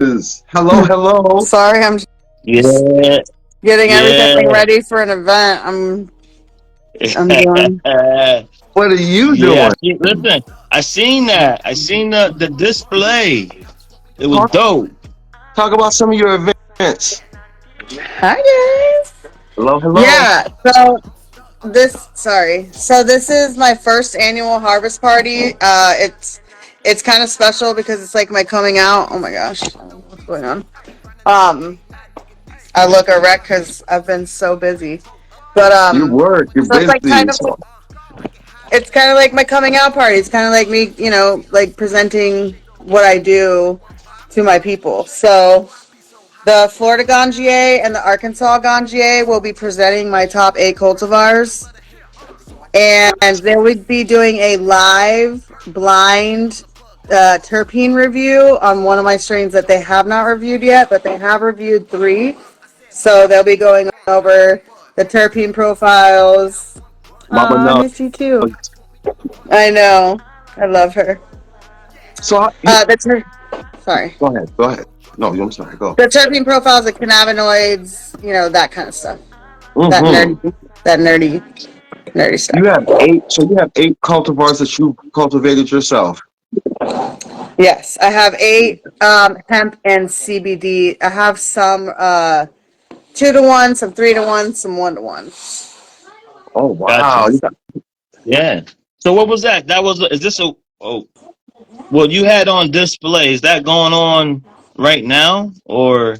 Hello, hello. Sorry, I'm just Yeah, getting everything yeah. ready for an event. I'm doing. What are you Yeah, doing? listen, I seen that. I seen the display. It was Talk, dope. talk about some of your events. Hi guys. Hello, hello. Yeah. So this is my first annual harvest party. It's kind of special because it's like my coming out. Oh my gosh, what's going on? Um, I look a wreck because I've been so busy. But You work, you're so busy. So, it's kind of like my coming out party. It's kind of like me, like presenting what I do to my people. So the Florida Gangier and the Arkansas Gangier will be presenting my top 8 cultivars, and they would be doing a live blind terpene review on one of my strains that they have not reviewed yet, but they have reviewed 3. So they'll be going over the terpene profiles. Mama, I no. miss you too. I know. I love her. So, That's her. Sorry. go ahead, go ahead. No, I'm sorry, go. The terpene profiles, the cannabinoids, that kind of stuff. That Mm-hmm. nerdy stuff. You have 8, so you have 8 cultivars that you cultivated yourself. Yes, I have 8 hemp and CBD. I have some 2-to-1, some 3-to-1, some 1-to-1. Oh, Gotcha. wow. Yeah. So what was that? Is this a, oh, well, you had on display. Is that going on right now? Or,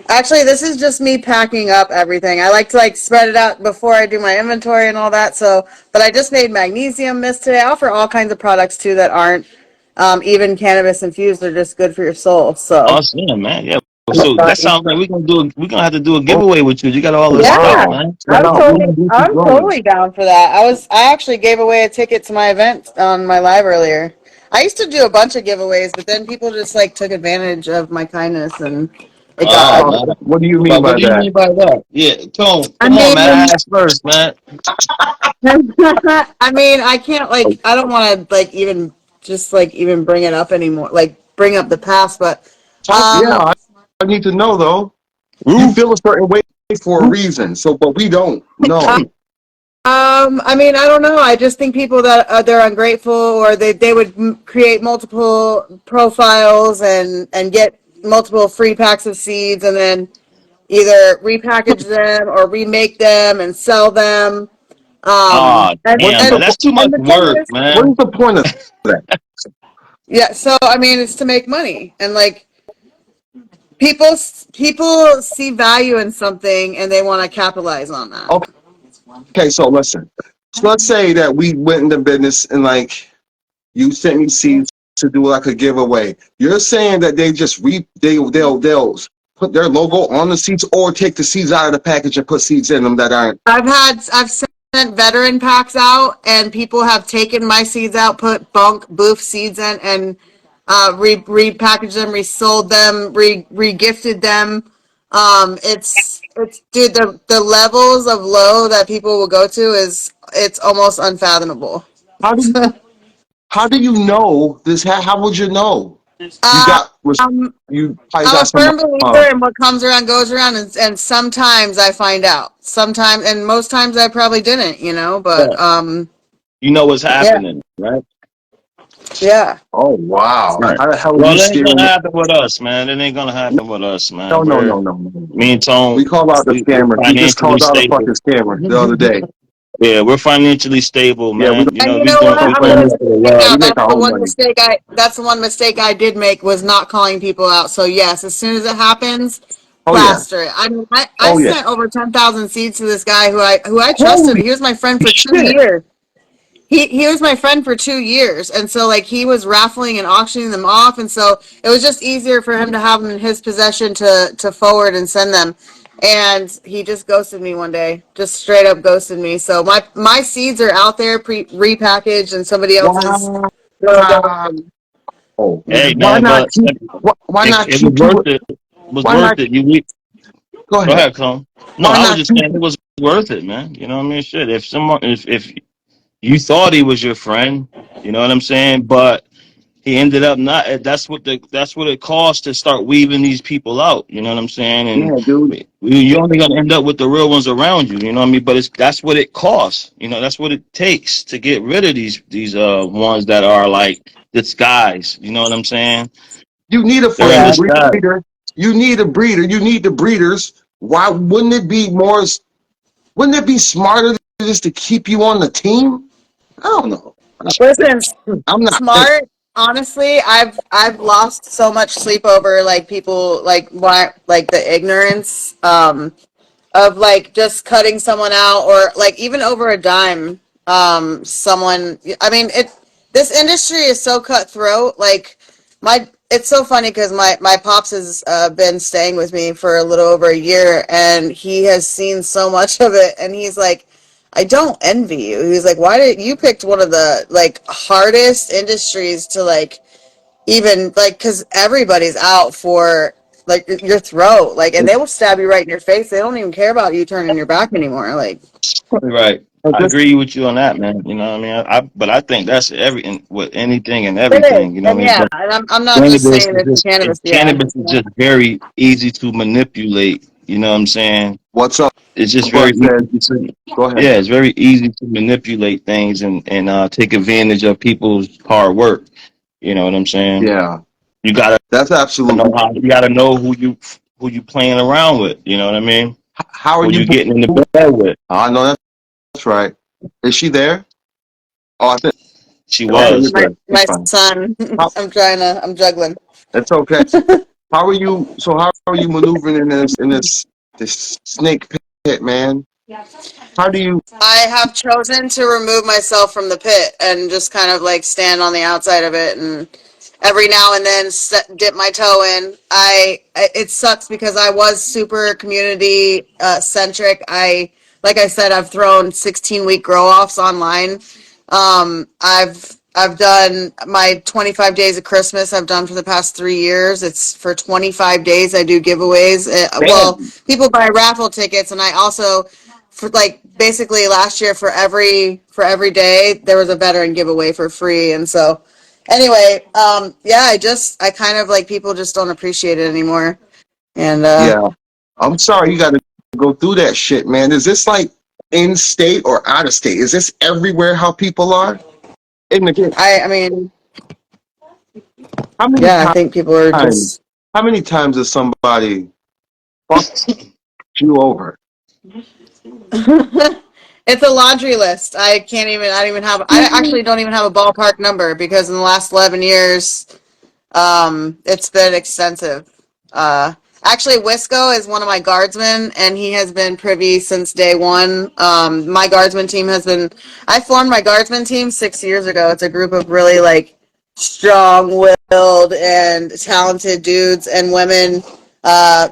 Actually, this is just me packing up everything. I like to spread it out before I do my inventory and all that. So, but I just made magnesium mist today. I offer all kinds of products too that aren't even cannabis infused. They're just good for your soul. So, awesome, yeah, man. Yeah. So that sounds like we're gonna have to do a Oh, giveaway with you. You got all this stuff, yeah, wow. man. Now, I'm totally down for that. I actually gave away a ticket to my event on my live earlier. I used to do a bunch of giveaways, but then people just took advantage of my kindness and it got Oh, ugly. man. what do you mean But what by do you that? mean by that? Yeah, I come on, man. I mean, asked first, man. I mean, I can't I don't want to even just even bring it up anymore, bring up the past, but Yeah, um I need to know, though. You Roof. feel a certain way for a reason, but we don't know. I mean, I don't know. I just think people that they're ungrateful, or they would create multiple profiles and get multiple free packs of seeds, and then either repackage them or remake them and sell them. Oh, And What's damn, the man. and That's too much and the thing work, is, what man. is the point of that? yeah. So I mean, it's to make money, and people see value in something and they want to capitalize on that. Okay, so listen. So let's say that we went into business and you sent me seeds to do a giveaway. You're saying that they just they'll put their logo on the seeds or take the seeds out of the package and put seeds in them that aren't. I've sent veteran packs out, and people have taken my seeds out, put bunk boof seeds in, and repackaged them, resold them, regifted them. It's dude, the levels of low that people will go to it's almost unfathomable. How do how do you know this? How would you know? You got Um, you probably I'm got a some. firm believer in what comes around goes around, and sometimes I find out. Sometimes, and most times I probably didn't, Yeah. but You know what's yeah, happening, right? yeah. Oh wow! Right. How the hell are you Well, it ain't scaring gonna me? happen with us, man. It ain't gonna happen with us, No, man. no, no, no, no, no. Me and We Tone, call out the we're scammer. We just financially called out a stable. fucking scammer the other day. Yeah, we're financially stable, Yeah, we man. You And know, you know what? don't we I'm claim doing gonna this it. for the say right love. now. We make our own money. That's the one mistake I did make was not calling people out. So yes, as soon as it happens, Oh yeah. plaster it. I mean, I Oh yeah. sent over 10,000 seeds to this guy who I trusted. Holy He was my friend for two shit! years. He was my friend for 2 years, and so he was raffling and auctioning them off, and so it was just easier for him to have them in his possession to forward and send them. And he just ghosted me one day, just straight up ghosted me. So my seeds are out there repackaged and somebody else's Wow. logo. Hey, Why man, not but keep? Why not it was keep worth you? it. It was Why worth not? it. Go Go ahead. ahead, Tone. No, Why I was not just keep? saying it was worth it, man. You know what I mean? Shit. If you thought he was your friend, you know what I'm saying? But he ended up not. That's what it costs to start weaving these people out. You know what I'm saying? And Yeah, dude. you're only gonna end up with the real ones around you. You know what I mean? But that's what it costs. You know, that's what it takes to get rid of these ones that are like disguise. You know what I'm saying? You need a They're in Yeah. fucking disguise. breeder. You need a breeder. You need the breeders. Why wouldn't it be more? Wouldn't it be smarter just to keep you on the team? I don't know. Listen, I'm not. smart. Honestly, I've lost so much sleep over like people like why like the ignorance of like just cutting someone out or like even over a dime. Someone. I mean, it. This industry is so cutthroat. Like my. It's so funny because my pops has been staying with me for a little over a year, and he has seen so much of it, and he's like, I don't envy you. He's like, why did you picked one of the like hardest industries to like even like because everybody's out for like your throat, like, and they will stab you right in your face. They don't even care about you turning your back anymore. Like Right. I Just, agree with you on that, man. You know what I mean? But I think that's with anything and it is, everything. You know what and I mean? yeah, But and I'm not just cannabis saying is this to cannabis. Yeah, cannabis is just very easy to manipulate. You know what I'm saying? what's up, It's just very Bud said? easy to, Go ahead. yeah, it's very easy to manipulate things and take advantage of people's hard work. You know what I'm saying? Yeah, You gotta that's absolutely. you gotta know who you playing around with. You know what I mean? How are Who you? you getting in the bed with? I know that's right. Is she there? Oh, I think. She Okay, that's you're was. my good. You're my fine. son. How, I'm juggling. it's okay. How are you? So how are you maneuvering in this snake pit, man? How do you? I have chosen to remove myself from the pit and just kind of like stand on the outside of it and every now and then dip my toe in. It sucks because I was super community centric. Like I said, I've thrown 16-week grow offs online. I've done my 25 days of Christmas. I've done for the past 3 years. It's for 25 days. I do giveaways. Well, Damn. people buy raffle tickets, and I also for like basically last year for every day there was a veteran giveaway for free, and so anyway, yeah, I kind of like people just don't appreciate it anymore, and Yeah, I'm sorry you got to go through that shit, man. Is this like in state or out of state? Is this everywhere? How people are? In the I mean, how many yeah, I think people are times? just. How many times has somebody fucked you over? It's a laundry list. I actually don't even have a ballpark number because in the last 11 years, it's been extensive. Actually, Wisco is one of my guardsmen, and he has been privy since day one. My guardsman team has been. I formed my guardsman team 6 years ago. It's a group of really like strong-willed and talented dudes and women.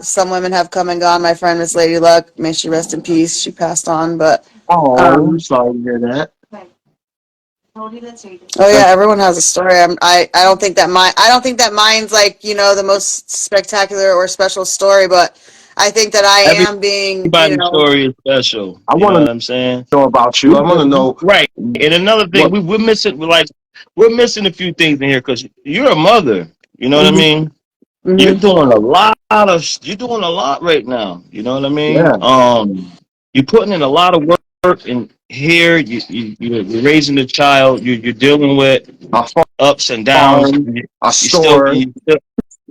Some women have come and gone. My friend Miss Lady Luck, may she rest in peace. She passed on, but Oh, I'm um, sorry to hear that. oh yeah, That's, everyone has a story. I don't think that mine's like the most spectacular or special story, but I think that I am being Everybody's story is special. I You know want what to I'm saying? know about you. I want to know Right. And another thing, what. we're missing we're missing a few things in here because you're a mother. You know what I hmm mean? hmm You're doing a lot right now. You know what I mean? Yeah, You're putting in a lot of work in here. You're raising the child. You're dealing with a ups and downs. farm, a You still store.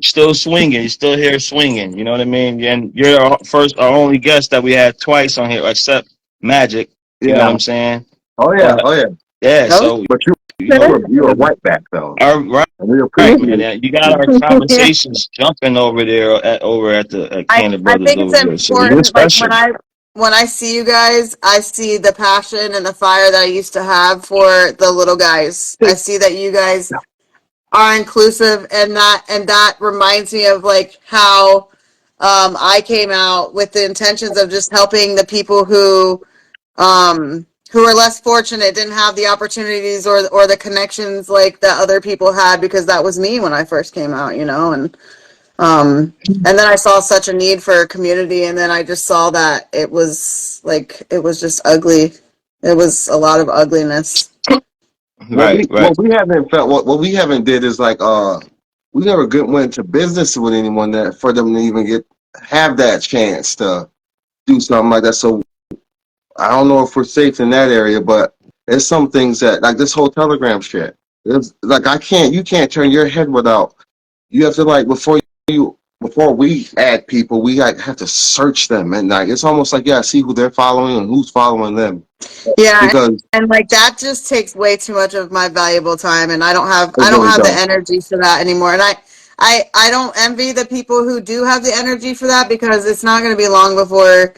still swinging. You're still here swinging. You know what I mean? And you're our only guest that we had twice on here, except Magic. You know what Yeah. I'm saying? Oh yeah. But Oh yeah. yeah, Okay. so But you know, you're a white back though, our right, and we right, appreciate man. it. And you got our Yeah. conversations jumping over there at Canna I Brothers think it's over there. So you're important. Like special. when I see you guys, I see the passion and the fire that I used to have for the little guys. I see that you guys are inclusive, and that reminds me of like how I came out with the intentions of just helping the people who are less fortunate, didn't have the opportunities or the connections like that other people had, because that was me when I first came out, and then I saw such a need for a community, and then I just saw that it was just ugly. It was a lot of ugliness. Right, right. What we haven't felt what we haven't did is like we never went into business with anyone that for them to even have that chance to do something like that. So I don't know if we're safe in that area, but there's some things that like this whole Telegram shit. It's like you can't turn your head without. You have to like before we add people, we like have to search them, and like it's almost like see who they're following and who's following them Yeah, because and like that just takes way too much of my valuable time, and it I don't really have the does. energy for that anymore. And I don't envy the people who do have the energy for that, because it's not going to be long before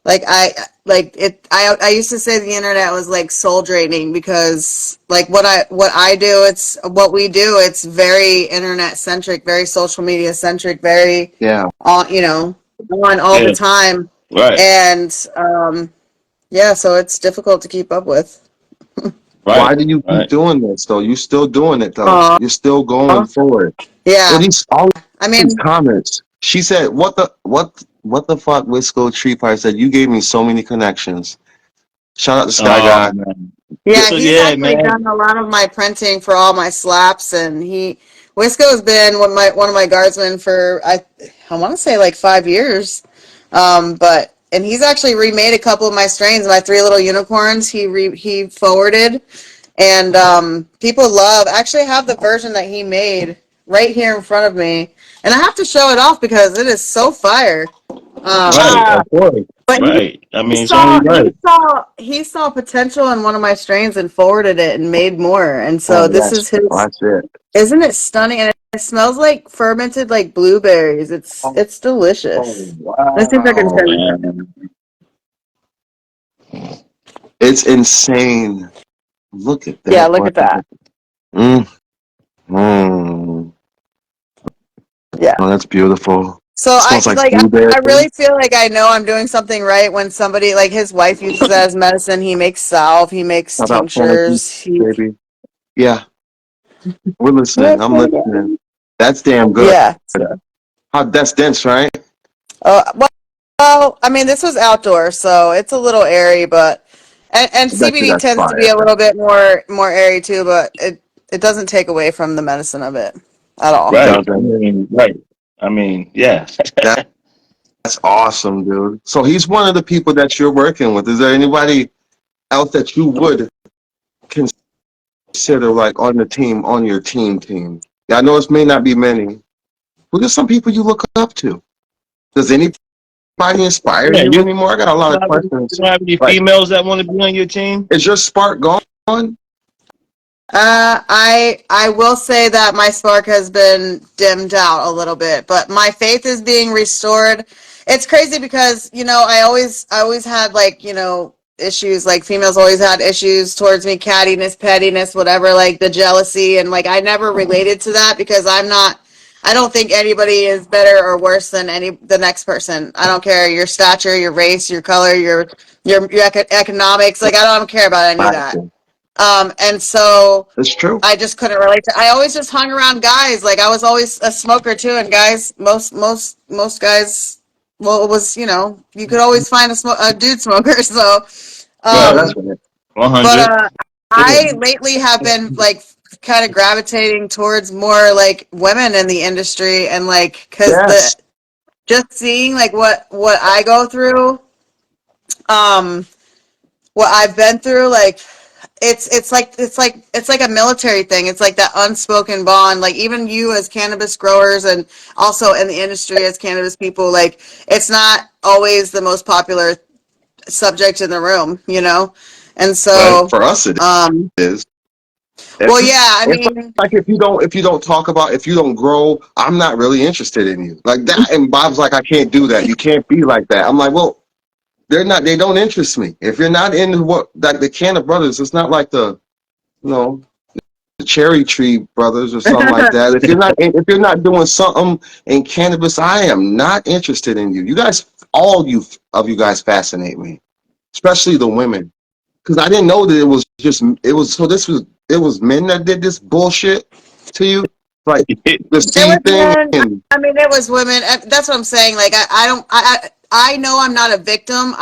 like I used to say the internet was like soul draining, because like what I do, it's what we do, it's very internet centric, very social media centric, very Yeah. on, on all the Yeah, time. right, And yeah, so it's difficult to keep up with. Why right, do you keep right. doing this though? You're still doing it though. uh You're still going forward. yeah, All I these mean, comments. She said, what the fuck, Wisco Tree Pie said, you gave me so many connections. Shout out to Sky Oh Guy. man. yeah, So he's yeah, actually man. done a lot of my printing for all my slaps, and Wisco's been one of my guardsmen for I want to say like 5 years, but and he's actually remade a couple of my strains, my three little unicorns. He forwarded, and people love. Actually, I have the version that he made right here in front of me, and I have to show it off because it is so fire. Um, Right, of course. but Right. I he mean, it's only saw right. he saw potential in one of my strains and forwarded it and made more. And so Oh, this is his. that's it. Isn't it stunning? And it smells like fermented like blueberries. It's Oh, delicious. Let's see if I can wow. turn it. Man. It's insane. Look at Yeah, that. look at that. Mm, mm. Yeah. Oh, that's beautiful. So It smells like I blueberry. really feel like I know I'm doing something right when somebody, like, his wife uses it as medicine. He makes salve. He makes How about fantasy, tinctures. baby? Yeah, we're listening. I'm Yeah. listening. That's damn good. Yeah. That's dense, right? Well, I mean, this was outdoor, so it's a little airy, but and I bet you CBD that's tends to be fire. a little bit more airy too, but it doesn't take away from the medicine of it at all. It Right. I doesn't. mean, right. I mean, yeah. That's awesome, dude. So he's one of the people that you're working with. Is there anybody else that you would consider like on the team, on your team? Yeah, I know it may not be many. Who are some people you look up to? Does anybody inspire Yeah, you anymore? I got a lot of you questions. don't have any Like, females that want to be on your team? is your spark gone? I will say that my spark has been dimmed out a little bit, but my faith is being restored. It's crazy because, I always had, like, issues, like females always had issues towards me, cattiness, pettiness, whatever, like the jealousy, and like I never related to that because I don't think anybody is better or worse than the next person. I don't care your stature, your race, your color, your economics. Like, I don't care about any of that. And so It's true. I just couldn't relate to. I always just hung around guys. Like, I was always a smoker too, and guys, most guys, well, it was, you could always find a dude smoker. So, Yeah, Right. that's um, right. but 100. I lately have been like kind of gravitating towards more like women in the industry, and like because the Yes. just seeing like what I go through, um, what I've been through, like it's like a military thing. It's like that unspoken bond. Like, even you as cannabis growers and also in the industry as cannabis people, like, it's not always the most popular subject in the room. And Right. so, For us, it um, is. well, It's yeah, I it's mean, like if you don't talk about if you don't grow, I'm not really interested in you. Like that. And Bob's like, I can't do that. You can't be like that. I'm like, well, they don't interest me. If you're not into what like the Canna Brothers, it's not like you know the Cherry Tree Brothers or something like that. If you're not doing something in cannabis, I am not interested in you. You guys, all you guys fascinate me, especially the women, because I didn't know that it was men that did this bullshit to you, like the it was seed thing men. and I mean, it was women. That's what I'm saying. Like, I don't. I know I'm not a victim.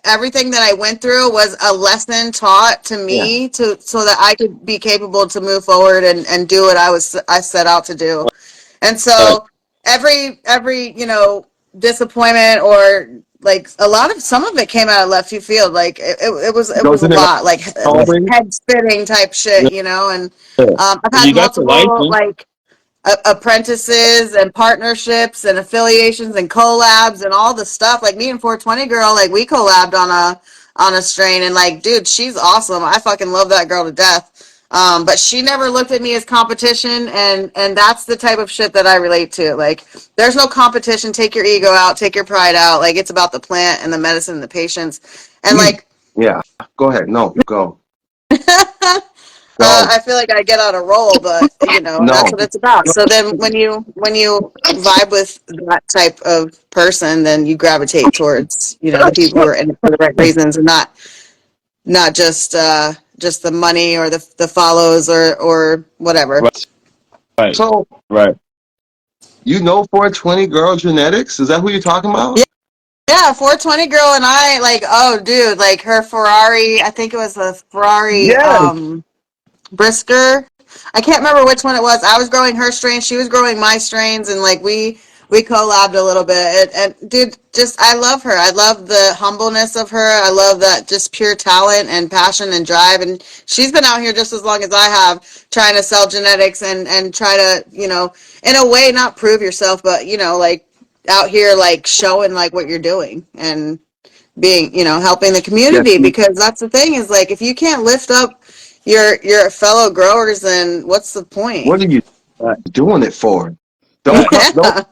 Everything that I went through was a lesson taught to Yeah. me to so that I could be capable to move forward and do what I set out to do. And Right. so every disappointment or like some of it came out of left field. Like it was a Doesn't it lot, like always? head spinning type shit, and Yeah. I've Well, had you got your multiple license. like apprentices and partnerships and affiliations and collabs and all the stuff. Like me and 420 girl, like we collabed on a strain, and like, dude, she's awesome. I fucking love that girl to death. But she never looked at me as competition, and that's the type of shit that I relate to. Like, there's no competition. Take your ego out, take your pride out. Like, it's about the plant and the medicine and the patients. And We, like, yeah. Go ahead. No, go. Go. I feel like I get on a roll, but that's No. what it's about. So then when you vibe with that type of person, then you gravitate towards, the people who are in it for the right reasons, and not just the money or the follows or whatever. Right. Right. So Right. 420 girl genetics? Is that who you're talking about? Yeah, yeah, 420 girl and I, like, oh dude, like her Ferrari, I think it was a Ferrari Yes. Brisker. I can't remember which one it was. I was growing her strains, she was growing my strains, and like we collabed a little bit. And dude, just I love her. I love the humbleness of her. I love that just pure talent and passion and drive. And she's been out here just as long as I have, trying to sell genetics and try to, in a way, not prove yourself, but like out here like showing like what you're doing and being, helping the Yes. community, because that's the thing is like if you can't lift up your fellow growers, then what's the point? What are you Right. doing it for? Don't Right. come. Don't Yeah.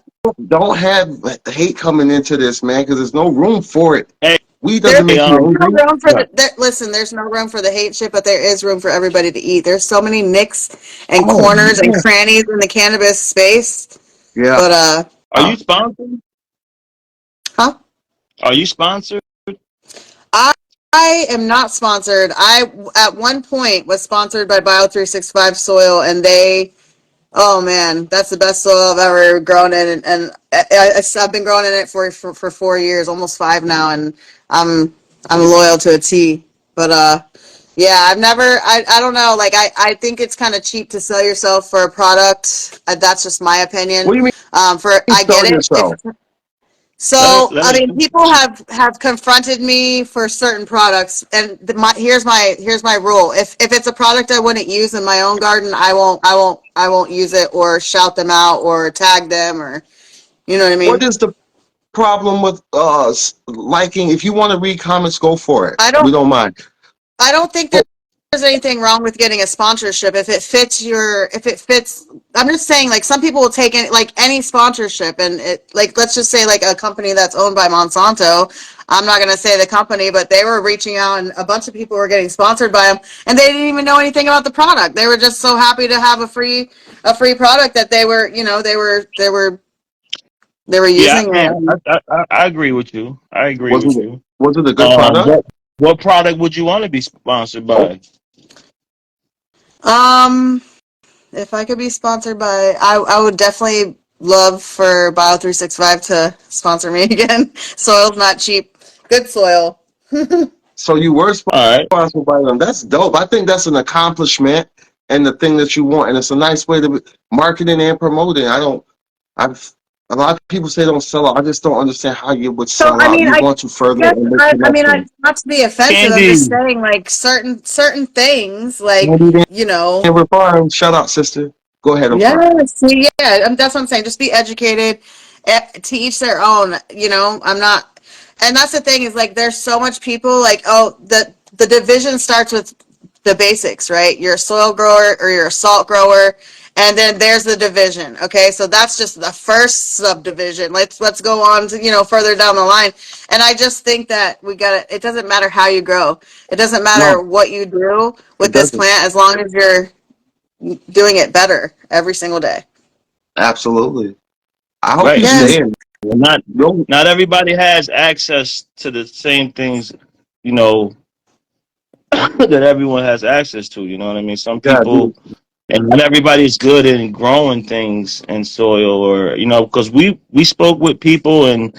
don't have hate coming into this, man, because there's no room for it. Hey, Weed There's doesn't make you no angry. room for right. listen, there's no room for the hate shit, but there is room for everybody to eat. There's so many nicks and Oh corners and man. crannies in the cannabis space. Yeah. But Are you sponsored? huh? Are you sponsored? I I am not sponsored. I at one point was sponsored by Bio365 Soil, and oh man, that's the best soil I've ever grown in, and I've been growing in it for 4 years, almost 5 now, and I'm I'm loyal to a T. But yeah, I don't know. Like I think it's kind of cheap to sell yourself for a product. That's just my What opinion. do you mean I get sell it. If yourself? so, Let I us. mean, people have confronted me for certain products, and here's my rule. If it's a product I wouldn't use in my own garden, I won't use it or shout them out or tag them, or you know what I What mean. is the problem with liking? If you want to read comments, go for it. I We don't don't mind. I don't think But there's anything wrong with getting a sponsorship if it fits. I'm just saying, like, some people will take any sponsorship, and it, like, let's just say like a company that's owned by Monsanto. I'm not going to say the company, but they were reaching out, and a bunch of people were getting sponsored by them, and they didn't even know anything about the product. They were just so happy to have a free product that they were Yeah, using it. yeah. I agree with you. I agree was with it you. was it a good product? What product would you want to be sponsored Oh, by? Um, if I could be sponsored by, I would definitely love for Bio365 to sponsor me again. Soil's not cheap. Good soil. so you were All right. sponsored by them. That's dope. I think that's an accomplishment and the thing that you want, and it's a nice way to market it and promote it. I've a lot of people say don't sell out. I just don't understand how you would So sell I out. mean, You I want to further guess and make connections. not to be offensive. I'm Candy. just saying, like, certain things, Candy like, Amber Farm, shout out, sister. Go ahead. I'm sorry. yeah, see, yeah, that's what I'm saying. Just be educated. To each their own. I'm not, and that's the thing is like there's so much people like, oh, the division starts with the basics, right? You're a soil grower or you're a salt grower, and then there's the division. Okay, so that's just the first subdivision. Let's go on to further down the line. And I just think that we got to. It doesn't matter how you grow. It doesn't No, matter what you do it with this doesn't. plant as long as you're doing it better every single day. Absolutely. I hope Right. you And Yes. stay in. not Yo, not everybody has access to the same things, you know, that everyone has access to. You know what I mean? Some yeah, people, and not everybody's good in growing things in soil, or because we spoke with people, and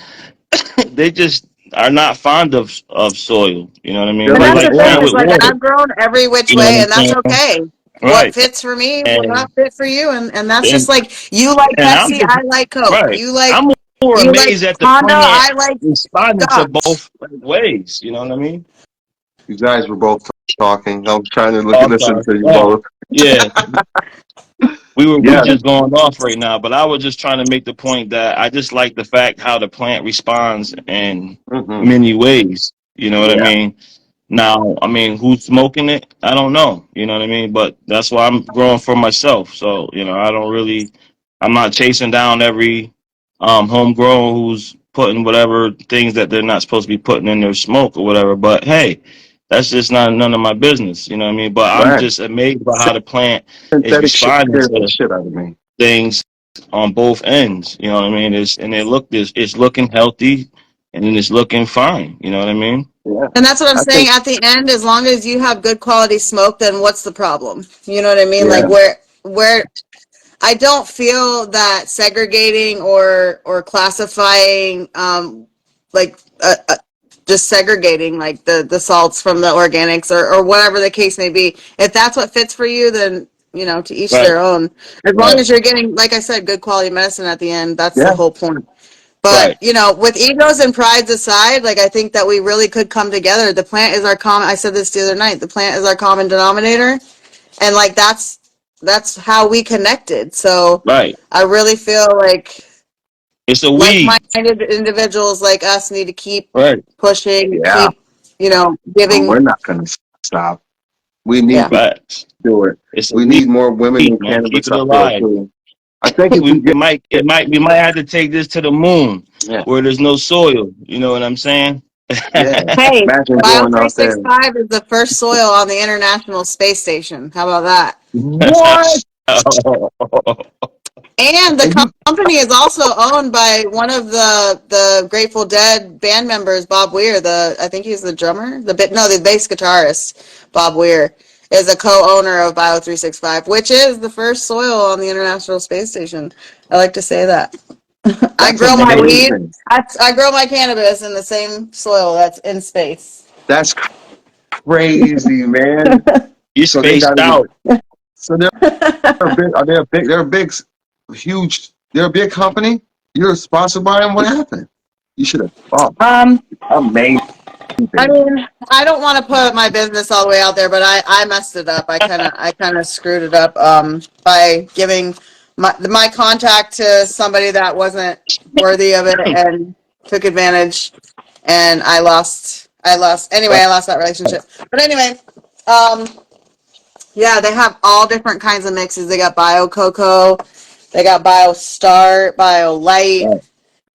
they just are not fond of soil. You know what I mean? They're And They like that's like the thing plant is with like water. I've grown every which You know what way, I'm and that's saying? okay. What Right. fits for me will And not fit for you, and that's just and like you like and I'm Pepsi, just I like Coke. right. You like I'm more you like amazed at the Honda, plant I like responding to Scotch. both ways. You know what I mean? you guys were both talking. I was trying to look Oh, and I'm listen sorry. to you Oh, both. yeah. We Yeah, just going off right now, but I was just trying to make the point that I just like the fact how the plant responds in hmm many ways. You know what I yeah, mean? Now, I mean, who's smoking it? I don't know. You know what I mean? But that's why I'm growing for myself. So, I don't really, I'm not chasing down every homegrown who's putting whatever things that they're not supposed to be putting in their smoke or whatever. But hey, that's just not none of my business. You know what I mean? But I'm right. just amazed by how the plant is Synthetic shit responding scares the to shit out of me. things on both ends. You know what I mean? It's looking healthy and it's looking fine. You know what I mean? Yeah, And that's what I'm I saying. think. At the end, as long as you have good quality smoke, then what's the problem? You know what I mean? Like Yeah, where I don't feel that segregating or classifying like just segregating like the salts from the organics or whatever the case may be. If that's what fits for you, then to each Right, their own. As long right, as you're getting, like I said, good quality medicine at the end, that's the yeah, whole point. But right. with egos and prides aside, like I think that we really could come together. The plant is our common. I said this the other night. The plant is our common denominator, and like that's how we connected. So Right. I really feel like It's a weed. like-minded individuals like us need to keep Right. pushing, yeah. keep giving. We're not gonna stop. We need Yeah. to Facts. do it. It's a We need more women weed, in man. Keep cannabis it up there alive. too. I think if we We get, might it might we might have to take this to the moon yeah, where there's no soil. You know what I'm saying? yeah. Hey, Imagine Bio going out there. 365 is the first soil on the International Space Station. How about that? What? And the And you? company is also owned by one of the Grateful Dead band members, Bob Weir. I think he's the drummer, the bass guitarist. Bob Weir is a co-owner of Bio 365, which is the first soil on the International Space Station. I like to say that. I That's grow my weed. amazing. I grow my cannabis in the same soil that's in space. That's crazy, man. You So they got spaced to. out. So they're big. Are they a big? They're a big, huge. They're a big company. You're sponsored by them. What happened? You should have. Oh, Um, amazing. I mean, I don't want to put my business all the way out there, but I messed it up. I kind of screwed it up by giving my contact to somebody that wasn't worthy of it and took advantage, and I lost that relationship. But anyway, um, yeah, they have all different kinds of mixes. They got Bio Cocoa, they got Bio Start, Bio Light. Right.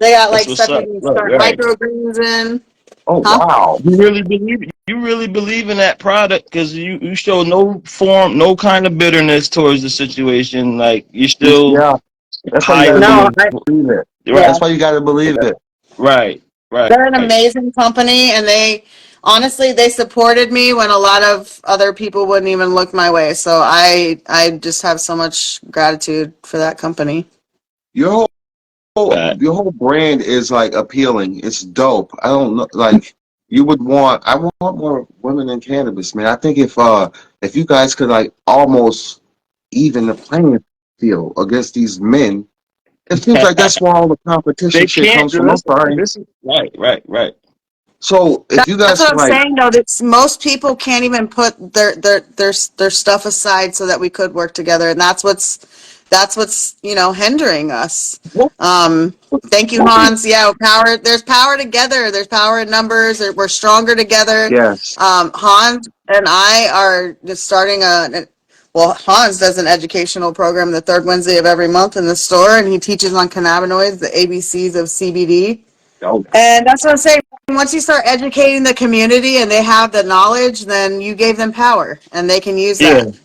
They got That's like what's stuff you up. can Look, start right. microgreens in. Oh Huh? wow. You really believe in that product because you show no form, no kind of bitterness towards the situation. Like you still Yeah. That's why you got to highly No, believe it. right, yeah. That's why you got to believe it. right, right. They're an amazing company, and they honestly they supported me when a lot of other people wouldn't even look my way. So I just have so much gratitude for that company. Your whole Right. your whole brand is like appealing. It's dope. I don't know. Like you would want. I want more women in cannabis, man. I think if you guys could like almost even the playing field against these men. It seems like that's where all the competition They shit can't comes do from. I'm this. sorry. This is right, right, right. So if you That's guys what could I'm like, saying though. That most people can't even put their stuff aside so that we could work together, and that's what's hindering us. what, Um, Thank you, what we, Hans. Yeah, power. There's power together. There's power in numbers. We're stronger together. yes, Hans and I are just starting well, Hans does an educational program the third Wednesday of every month in the store, and he teaches on cannabinoids, the ABCs of CBD. oh, And that's what I'm saying. Once you start educating the community and they have the knowledge, then you gave them power and they can use Yeah, that.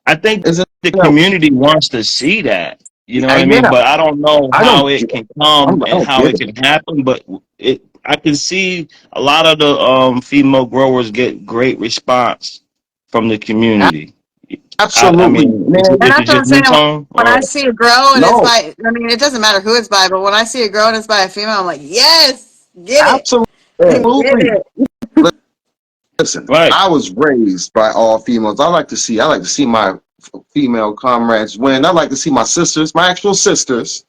I think isn't the that, community wants to see that. You know what I mean? yeah, But I don't know I how don't, it can come I and don't how get it it. can happen. But I can see a lot of the female growers get great response from the community. I Absolutely, mean, is man. it, And is that's it what I'm just me, saying. Tone? When Or I see it grow and it's No, by, I mean, it doesn't matter who it's by, but when I see it grow and it's by a female, I'm like, yes. Get it. Absolutely. Get it. Listen, Right. I was raised by all females. I like to see my female comrades win. I like to see my sisters, my actual sisters.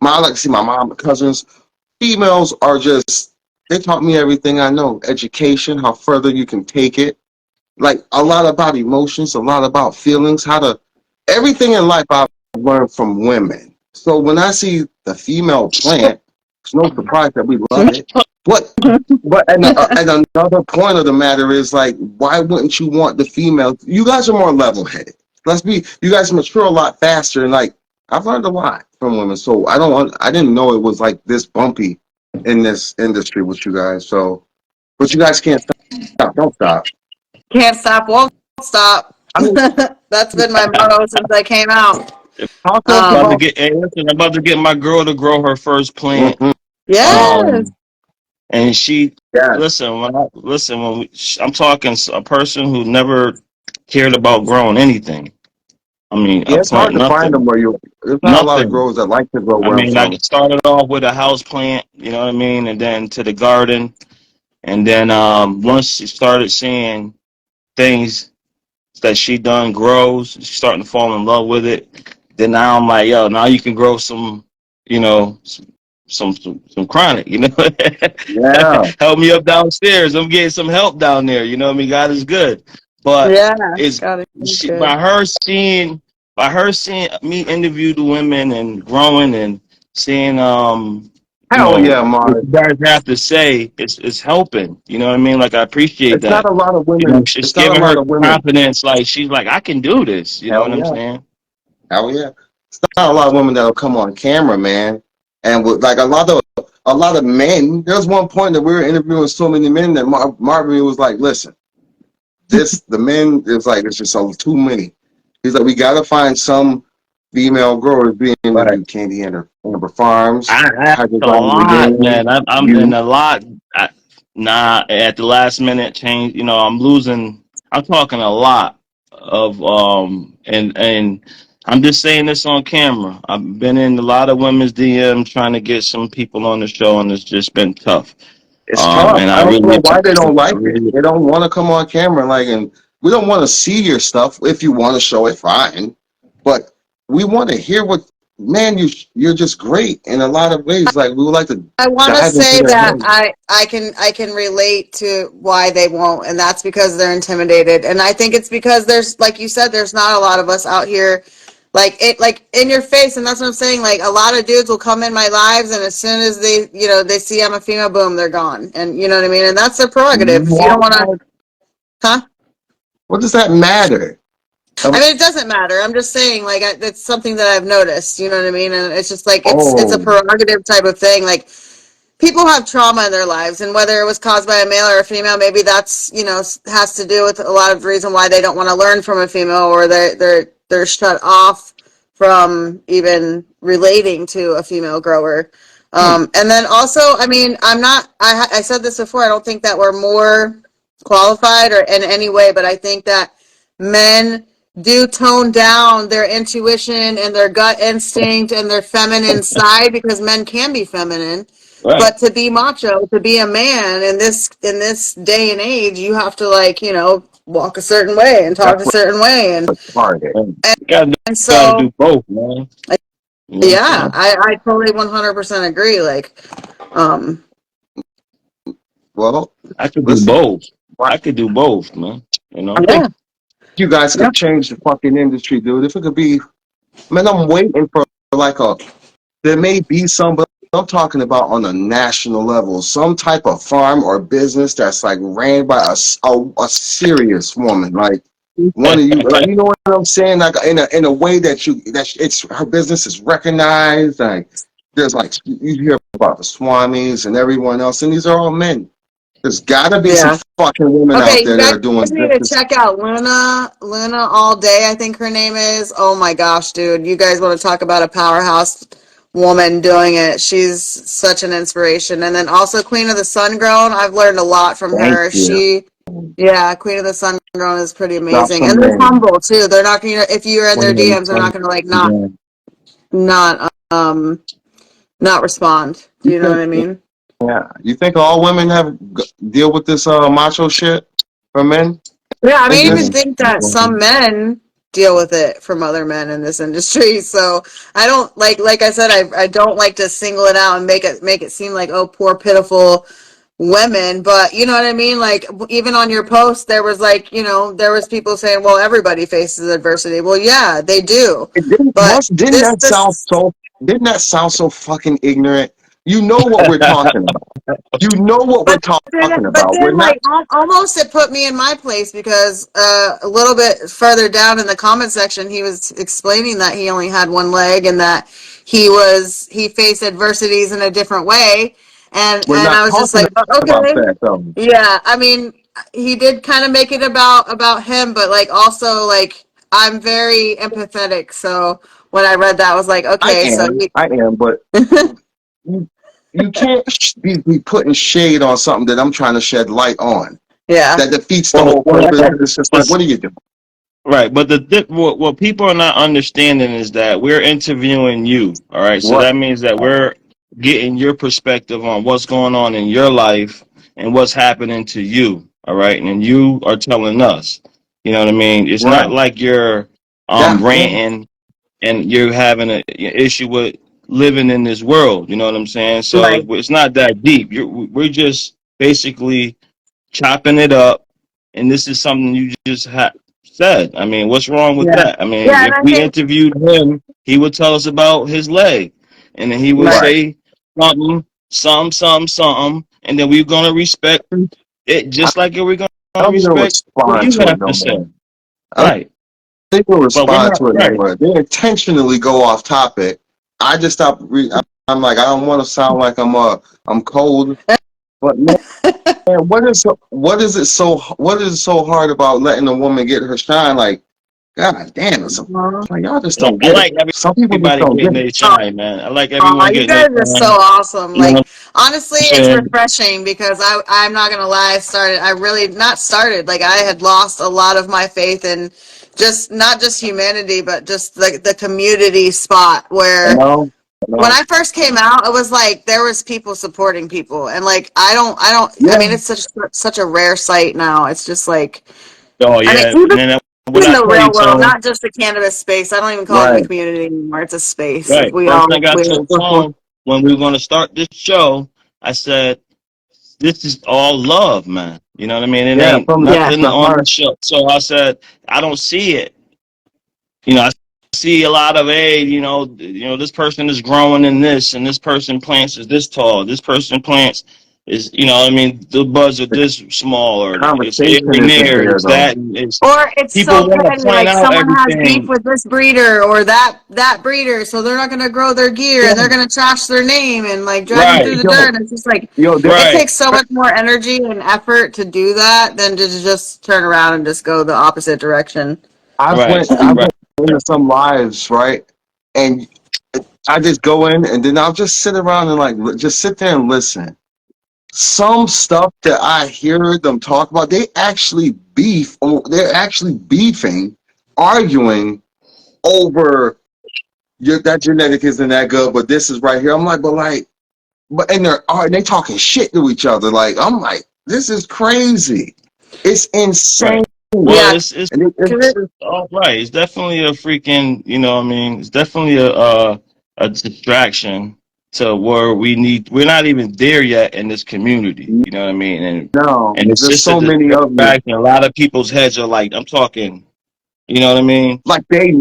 I like to see my mom, my cousins. Females are just, they taught me everything I know. Education, how further you can take it. Like a lot about emotions, a lot about feelings, how to, everything in life I've learned from women. So when I see the female plant, it's no surprise that we love it. But and another point of the matter is like, why wouldn't you want the female? You guys are more level headed. You guys mature a lot faster, and like I've learned a lot from women. So I didn't know it was like this bumpy in this industry with you guys. So, but you guys can't stop, don't stop. Can't stop, won't stop. I mean, That's been my motto since I came out. talk to us About to Um, about. get, hey, listen, I'm about to get my girl to grow her first plant. Mhm. yes. Um, and she, Yeah, I'm talking a person who never cared about growing anything. I mean, a yeah, it's plant, hard to find them nothing, where you. There's not a lot of nothing. growers that like to grow I where I'm mean, I from. started off with a house plant, you know what I mean, and then to the garden, and then once she started seeing things that she done grows, she's starting to fall in love with it. Then now I'm like, yo, now you can grow some, you know, some chronic, you know. Yeah, Help me up downstairs. I'm getting some help down there. You know what I mean? God is good. But Yeah. it's God, it feels she, good. by her seeing me interview the women and growing and seeing you hell know yeah, what Mark. you guys have to say, it's helping. You know what I mean? Like I appreciate It's not that. a lot of You know, women. it's It's not a giving her lot of women. confidence. Like she's like, I can do this. You know Hell what I'm yeah, saying? hell yeah. It's not a lot of women that'll come on camera, man. And with like a lot of men. There was one point that we were interviewing so many men that Marvin was like, "Listen, the men is like it's just too many." He's like, "We gotta find some female growers being Right. interviewed. Candy Amber Farms, I a Hydrogyne lot, Regain, man. I'm in you." a lot. Nah, at the last minute change. You know, I'm losing. I'm talking a lot of and I'm just saying this on camera. I've been in a lot of women's DM trying to get some people on the show, and it's just been tough. It's tough. And I I don't really, know why they don't I like it. really They don't want to come on camera, like, and we don't want to see your stuff. If you want to show it, fine. But we want to hear what, man, you're just great in a lot of ways. Like we would like to I want to dive into say their that head. I can relate to why they won't, and that's because they're intimidated. And I think it's because there's, like you said, there's not a lot of us out here, like in your face. And that's what I'm saying. Like a lot of dudes will come in my lives, and as soon as they see I'm a female, boom, they're gone. And you know what I mean. And that's their prerogative. If you don't want to, Why? huh? What does that matter? I mean, it doesn't matter. I'm just saying, like, it's something that I've noticed. You know what I mean? And it's just like it's a Oh, prerogative type of thing. Like people have trauma in their lives, and whether it was caused by a male or a female, maybe that's has to do with a lot of the reason why they don't want to learn from a female, or they're shut off from even relating to a female grower. hmm. And then also, I mean, I said this before. I don't think that we're more qualified or in any way, but I think that men do tone down their intuition and their gut instinct and their feminine side, because men can be feminine, right. but to be macho, to be a man in this day and age, you have to, like, walk a certain way and talk That's a what certain way, and it's hard. and, You gotta and do so both, man. You know what I'm yeah, saying? I totally 100% agree. Like, um, Well, I could do listen, both. I could do both, man. You I know. think yeah, you guys yeah. could change the fucking industry, dude. If it could be, man, I'm waiting for like a. There may be some, but I'm talking about on a national level, some type of farm or business that's like ran by a serious woman, like one of you, like you know what I'm saying, like in a way that it's her business is recognized. Like there's like you hear about the Swamis and everyone else, and these are all men. There's got to be some Yeah. fucking women Okay, out you there that guys are doing need just to this. check out Luna all day, I think her name is. Oh my gosh, dude. You guys want to talk about a powerhouse woman doing it. She's such an inspiration. And then also Queen of the Sun Grown. I've learned a lot from Thank her. you. Yeah, Queen of the Sun Grown is pretty Drop amazing. some And they're names. humble too. They're not gonna, if you're in their When DMs, they're not some- gonna like yeah. not respond. Do you know what I mean? Yeah. You think all women deal with this macho shit from men? Yeah, I They mean, I even just think that some men deal with it from other men in this industry. So I don't like I said, I don't like to single it out and make it seem like, oh, poor pitiful women. But you know what I mean? Like even on your post, there was like, there was people saying, well, everybody faces adversity. Well, yeah, they do. it didn't But didn't that sound this so fucking ignorant? You know what we're talking about. You know what we're But talking but about. We're then not like almost it put me in my place because a little bit further down in the comment section he was explaining that he only had one leg and that he faced adversities in a different way we're and not I was just talking like, "Oh, about okay, that though. yeah." I mean, he did kind of make it about him, but like also like I'm very empathetic, so when I read that I was like, okay, so I am, but you you can't be putting shade on something that I'm trying to shed light on. yeah. That defeats the Well, whole well, purpose. It's just like, what are you doing? right, but what people are not understanding is that we're interviewing you. All right, so What? that means that we're getting your perspective on what's going on in your life and what's happening to you. All right, and you are telling us. You know what I mean? It's Right. not like you're Yeah. ranting and you're having an issue with living in this world. You know what I'm saying? So Right. it's not that deep. We're just basically chopping it up, and this is something you just said. I mean, what's wrong with Yeah. that? I mean, Yeah, and if I we think interviewed him, he would tell us about his leg, and then he would right. Right. say something, and then we're gonna respect it I, just like we're I gonna don't even respect what respond you to it have no to more. say. I don't Right, think we'll but we're respond not to it no right. more. They intentionally go off topic. I just stop. I'm like, I don't want to sound like I'm cold, but man, what is so hard about letting a woman get her shine? Like, God damn, like y'all just No, don't I get it. like Some people just everybody don't getting get it. their shine, man. I like Aw, everyone you getting their guys are so shine. awesome. You know Like what honestly, I'm it's saying? refreshing because I'm not gonna lie, I really not started, like I had lost a lot of my faith in just not just humanity, but just the community spot You where know? You when know? I first came out, it was like there was people supporting people and like I Yeah, mean it's such a rare sight now. It's just like Oh I mean yeah, even and then what in I the tell you, real world, Tone. not just the cannabis space. I don't even call it the right. community anymore. It's a space. Like Right. we First all thing I we told Tone when we were going to start this show, I said, "This is all love, man. You know what I mean? It Yeah, ain't from yeah. nothing the on the heart. show." So I said, "I don't see it. I see a lot of this person is growing in this, and this person plants is this tall. This person plants is, I mean, the buds are The this small, or it's conversation very isn't near, there it's though. that. And it's Or it's people so want to petty, point like out someone has beef everything. with this breeder or that breeder, so they're not going to grow their gear and they're going to trash their name and like drag them through Right, the Yo, dirt. It's just like yo, it right, takes so much more energy and effort to do that than to just turn around and just go the opposite direction. right, I right. went into some lives, right? And I just go in and then I'll just sit around and like just sit there and listen. Some stuff that I hear them talk about, they actually beef, or they're actually beefing, arguing over that genetic isn't that good, but this is right here. I'm like, and they talking shit to each other. Like, I'm like, this is crazy. It's insane. Right. Well, Yeah, it's It's because just, all right. It's definitely a freaking, what I mean, it's definitely a distraction to where we're not even there yet in this community. You know what I mean? no, And it's there's just a so many of you. distraction. A lot of people's heads are like, I'm talking, you know what I mean? you Like, They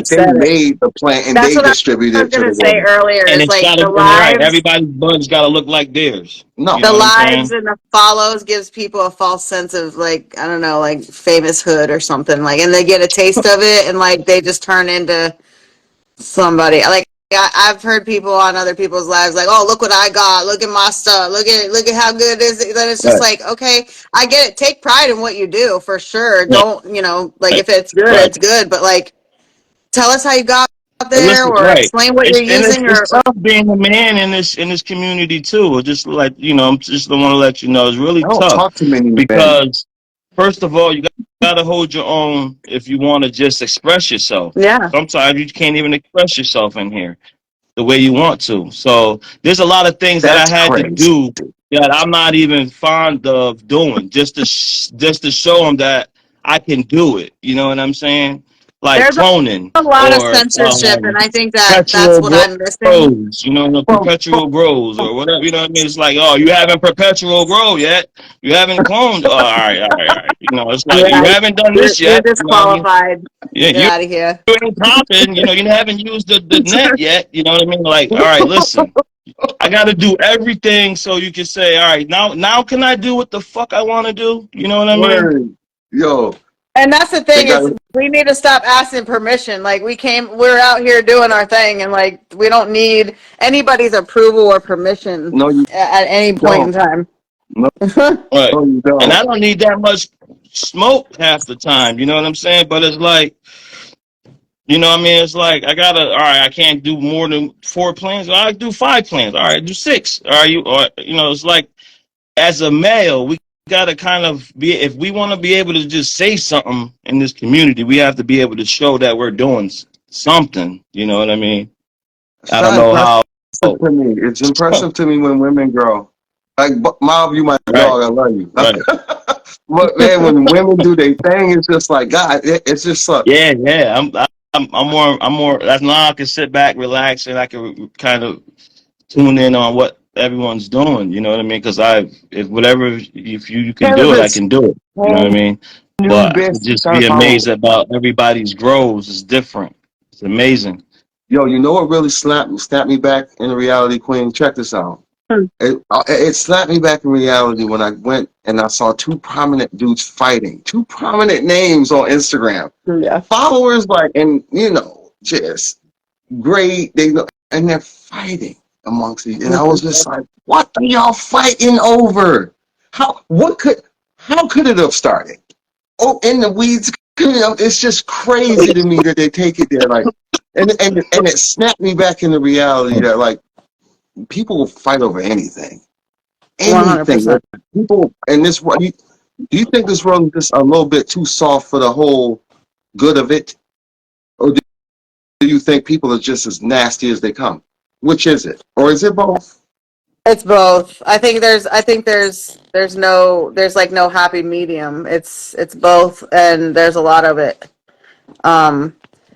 said it. made the plant and That's they what distribute I was it to going the to say world. earlier and is it's like gotta, and right, everybody's bud's gotta look like theirs. You No, know the what I'm lives saying? and the follows gives people a false sense of like I don't know, like famous hood or something, like, and they get a taste of it and like they just turn into somebody. Like I've heard people on other people's lives like, oh, look what I got, look at my stuff, look at how good it is. Then it's just Right, like, okay, I get it, take pride in what you do for sure, right, don't, like right, if it's good right. it's good, but like tell us how you got And there listen, or right. explain what you're using It's or tough being a man in this community too. Just like I'm just want to let you know it's really I don't tough talk to many men. because first of all you got to hold your own if you want to just express yourself. yeah. Sometimes you can't even express yourself in here. the way you want to. So there's a lot of things that I That's had to crazy. do that I'm not even fond of doing, just to show them that I can do it. You know what I'm saying? Like There's cloning a lot of or censorship, and I think that that's perpetual what I'm missing. grows, the From, perpetual grows or whatever. You know what I mean? It's like, oh, you haven't perpetual grow yet. You haven't cloned. Oh, all right, all right, all right. It's like Yeah, you haven't done this you're yet. You know what I mean? disqualified. Yeah, Get you out of here. ain't popping. You haven't used the net yet. You know what I mean? Like, all right, listen. I got to do everything so you can say, all right, now can I do what the fuck I want to do? You know what I mean? word. Yo, And that's the they thing got is we need to stop asking permission. Like we're out here doing our thing, and like we don't need anybody's approval or permission no, you at any point in don't. time. No, Right. no, you And don't. I don't need that much smoke half the time. You know what I'm saying? But it's like, what I mean? It's like all right, I can't do more than 4 plans. All right, do 5 plans. All right, do six. All right, it's like as a male, we gotta kind of be, if we want to be able to just say something in this community, we have to be able to show that we're doing something. You know what I mean? It's I don't not know impressive how. to me. It's impressive to me when women grow. Like, Mom, you my Right, dog. I love you. right. But man, when women do their thing, it's just like God. It's just like Yeah, yeah. I'm more. That's now I can sit back, relax, and I can kind of tune in on what everyone's doing. You know what I mean? Because if you can do it, I cannabis, can do it. You know what I whole mean? new But I business. could just be amazed about everybody's grows. It's different. It's amazing. Yo, you know what really snapped me back in reality, Queen? Check this out. It slapped me back in reality when I went and I saw two prominent dudes fighting, two prominent names on Instagram. Yeah. Followers like, and just great. And they're fighting amongst each. And I was just like, what are y'all fighting over? How could it have started? Oh, in the weeds. It's just crazy to me that they take it there. Like, and it snapped me back into reality that like people will fight over anything. Anything. 100%. People in this world. Do you think this world is just a little bit too soft for the whole good of it, or do you think people are just as nasty as they come? Which is it, or is it both? It's both. There's like no happy medium. It's both, and there's a lot of it. Um,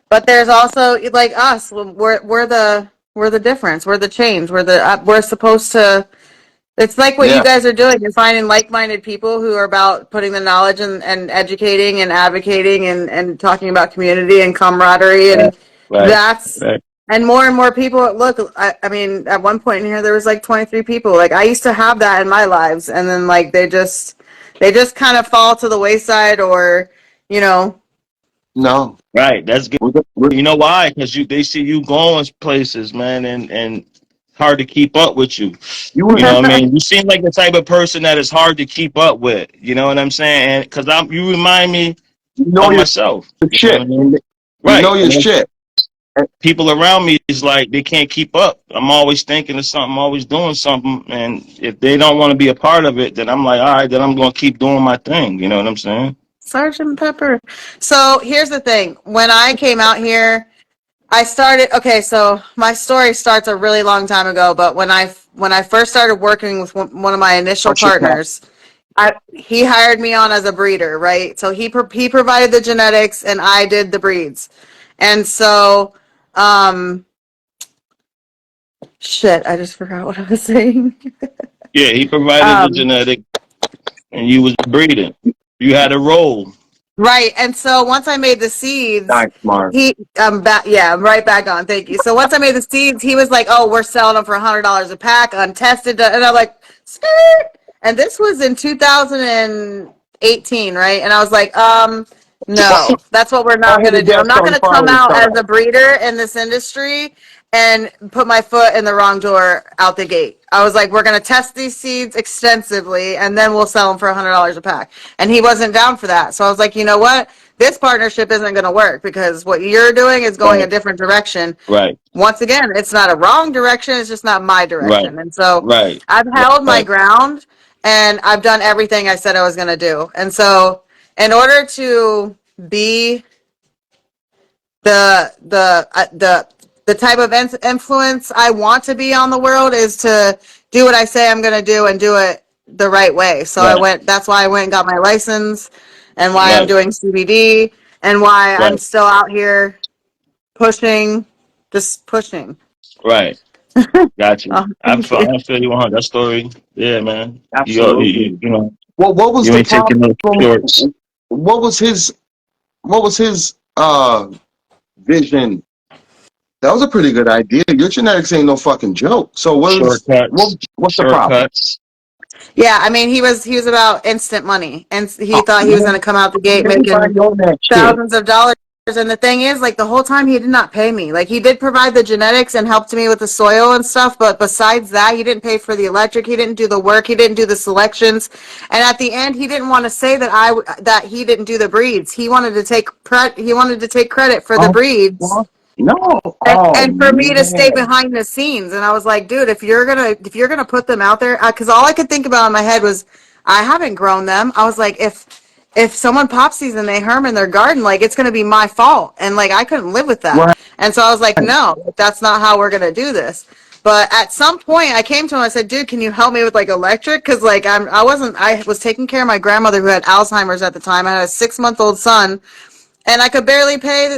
but there's also like us. We're the difference. We're the change. We're supposed to. It's like what you Yeah, guys are doing. You're finding like-minded people who are about putting the knowledge and educating and advocating and talking about community and camaraderie Right, and right, that's right. and more people. Look, I mean, at one point in here there was like 23 people. Like I used to have that in my lives, and then like they just kind of fall to the wayside, or you know, no. Right. That's good. We're, You know why? Because they see you going places, man, and hard to keep up with you. you You was, know what I mean? You seem like the type of person that is hard to keep up with. You know what I'm saying? And because you remind me you know of your myself. You know what I shit. mean? You know Right. your And then shit. people around me is like they can't keep up. I'm always thinking of something, always doing something, and if they don't want to be a part of it, then I'm like, all right, then I'm gonna keep doing my thing. You know what I'm saying? Sergeant Pepper. So here's the thing. When I came out here, I started. Okay, so my story starts a really long time ago. But when I first started working with one of my initial Watch your mouth. partners, he hired me on as a breeder, right? So he provided the genetics, and I did the breeds. And so, um, shit, I just forgot what I was saying. Yeah, he provided the Um, genetic, and you was breeding. You had a role. Right. And so once I made the seeds, Nice, Mark. I'm back. Yeah, I'm right back on. Thank you. So once I made the seeds, he was like, "Oh, we're selling them for $100 a pack, untested." And I'm like, "Skirt." And this was in 2018, right? And I was like, no, that's what we're I not hit gonna a do. I'm desk not on gonna fire come with out that. as a breeder in this industry and put my foot in the wrong door out the gate. I was like, we're gonna test these seeds extensively, and then we'll sell them for $100 a pack. And he wasn't down for that. So I was like, you know what? This partnership isn't gonna work because what you're doing is going a Right, different direction. right, Once again, it's not a wrong direction, it's just not my right, direction. And so right, I've held my right. ground and I've done everything I said I was going to do. And so in order to be the the type of influence I want to be on the world is to do what I say I'm going to do and do it the right way. So Right. that's why I went and got my license, and why I'm Right. doing CBD, and why I'm Right. still out here pushing, just pushing. Right. Got you. Oh, thank you. I feel you on that story. Yeah, man. Absolutely. You know, What was you the ain't taking no problem? shorts. What was his vision? That was a pretty good idea. Your genetics ain't no fucking joke. So Shortcuts. what's the problem? Shortcuts. Yeah, I mean, he was about instant money, and he Oh, thought he was going to man, come out the gate making everybody on that shit. thousands of dollars. And the thing is, like, the whole time he did not pay me. Like, he did provide the genetics and helped me with the soil and stuff, but besides that, he didn't pay for the electric. He didn't do the work. He didn't do the selections. And at the end, he didn't want to say that he didn't do the breeds. He wanted to take credit for the Oh, breeds, well, no. and, Oh, and for me to stay man. behind the scenes. And I was like, dude, if you're gonna put them out there, because all I could think about in my head was, I haven't grown them. I was like, if someone pops these and they harm in their garden, like, it's gonna be my fault, and like, I couldn't live with that. Right. And so I was like, no, that's not how we're gonna do this. But at some point, I came to him. I said, "Dude, can you help me with like electric? Because like I was taking care of my grandmother who had Alzheimer's at the time. I had a 6-month-old son, and I could barely pay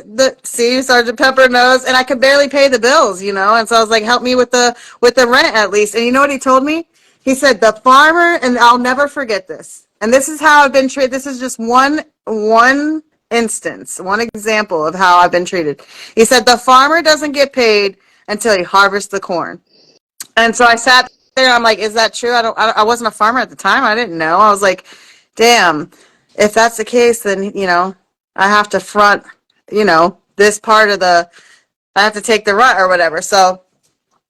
Sergeant Pepper knows, and I could barely pay the bills, you know. And so I was like, help me with the rent at least. And you know what he told me? He said, the farmer, and I'll never forget this. And this is how I've been treated. This is just one instance, one example of how I've been treated. He said, the farmer doesn't get paid until he harvests the corn. And so I sat there. I'm like, is that true? I wasn't a farmer at the time. I didn't know. I was like, damn, if that's the case, then, I have to front, this part of I have to take the rut or whatever. So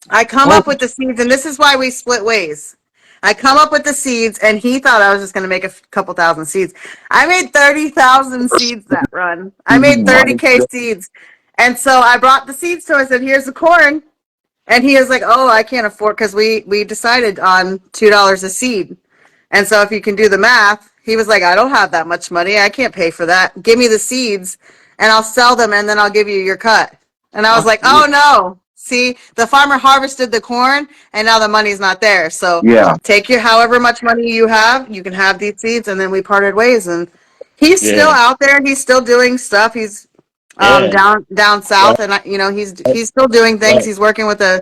I come Well, up with the seeds, and this is why we split ways. I come up with the seeds, and he thought I was just going to make a couple thousand seeds. I made 30,000 seeds that run. I made my 30K God. seeds. And so I brought the seeds to him. I said, here's the corn. And he is like, oh, I can't afford, because we decided on $2 a seed. And so if you can do the math, he was like, I don't have that much money. I can't pay for that. Give me the seeds and I'll sell them, and then I'll give you your cut. And I was like, oh no. See, the farmer harvested the corn and now the money's not there. So Yeah. take your however much money you have, you can have these seeds. And then we parted ways, and he's still Yeah. out there. He's still doing stuff. He's Yeah. down south, Right. and he's still doing things. Right. He's working with Right.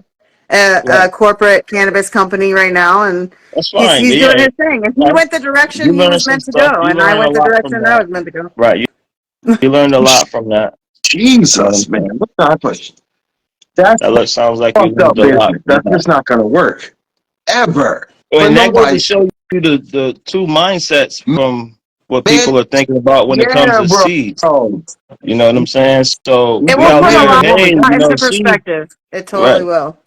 a corporate cannabis company right now, and That's he's fine. doing Yeah. his thing. And he Right. went the direction You he learn was some meant to go, stuff. You and I learn a went the lot from direction I that. was meant to go. Right. You learned a lot from that. You know what I'm Jesus, man. saying? What type of that's Sounds like you fucked learned up a lot business. from That's that. just not gonna work. Ever. For And that goes to nobody. show you the two mindsets from what Man, people are thinking about when it comes yeah, to seeds. bro. You know what I'm saying? So It we will gotta put a learn. lot Man, Hey, you know, into seeds. perspective. It totally Right. will.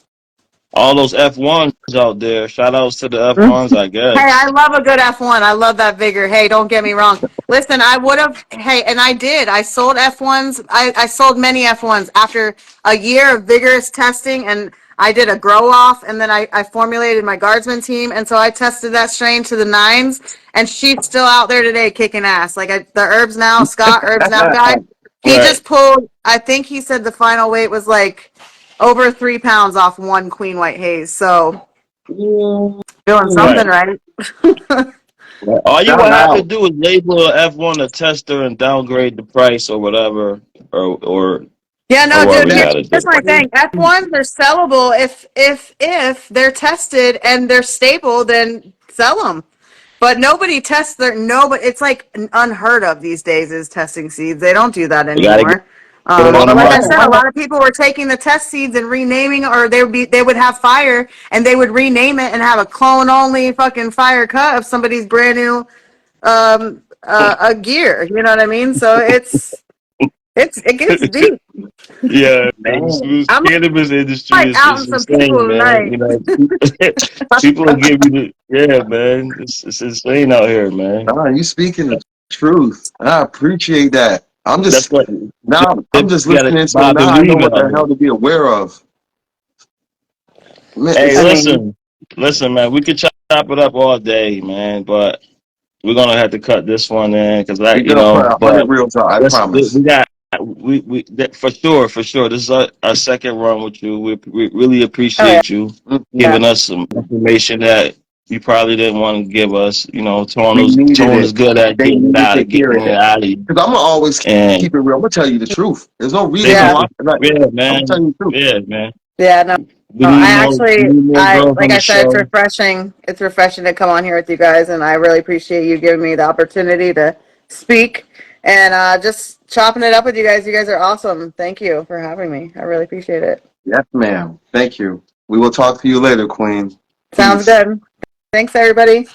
All those F1s out there. Shout outs to the Hey, F1s, I I guess. love a good F1. I love that vigor. Hey, don't get me wrong. Listen, I would have, hey, and I did. I sold F1s. I sold many F1s after a year of vigorous testing, and I did a grow off, and then I formulated my guardsman team. And so I tested that strain to the nines, and she's still out there today kicking ass. Like the Herbs Now, Scott Herbs Now guy, he Right. just pulled, I think he said the final weight was like over 3 pounds off one Queen White Haze. So doing something Right. right. Right. All you would shout have to out. do is label a F1 a tester and downgrade the price or whatever, or Yeah, or no, whatever dude. you That's got to do. Here's my thing. F1s are sellable if they're tested and they're stable, then sell them. But nobody tests their nobody. It's like unheard of these days is testing seeds. They don't do that You got to get anymore. it Why, on the Like why, I market. said, why a lot of people were taking the test seeds and renaming, or they would have fire and they would rename it and have a clone only fucking fire cut of somebody's brand new a gear. You know what I mean? So it gets deep. Yeah, man? this I'm cannabis industry like is outing some insane, people man. tonight. You know, people will give you yeah, man. It's insane out here, man. Nah, you speaking the truth. I appreciate that. That's what Now I'm you just got to listening, so buy now I know believe what the out here. hell to be aware of. Man, Hey, I it's mean, listen, man. We could chop it up all day, man, but we're gonna have to cut this one in because we're you gonna put know. 100 But reels out. I let's promise. we got for sure. This is our second run with you. We really Oh yeah, appreciate you yeah. giving us some information that you probably didn't want to give us. You know, We needed Tone is it. good at They needed to hear getting it. it out of you. Because I'm gonna always And keep it real. I'm gonna tell you the truth. There's no they reason Yeah. why. need, Like, yeah, I'm gonna man, tell you the truth. yeah, man. Yeah, no, We I need actually, more girls like on the I said, it's show. refreshing. It's refreshing to come on here with you guys, and I really appreciate you giving me the opportunity to speak and just chopping it up with you guys. You guys are awesome. Thank you for having me. I really appreciate it. Yes, ma'am. Thank you. We will talk to you later, Queen. Sounds Peace. good. Thanks, everybody.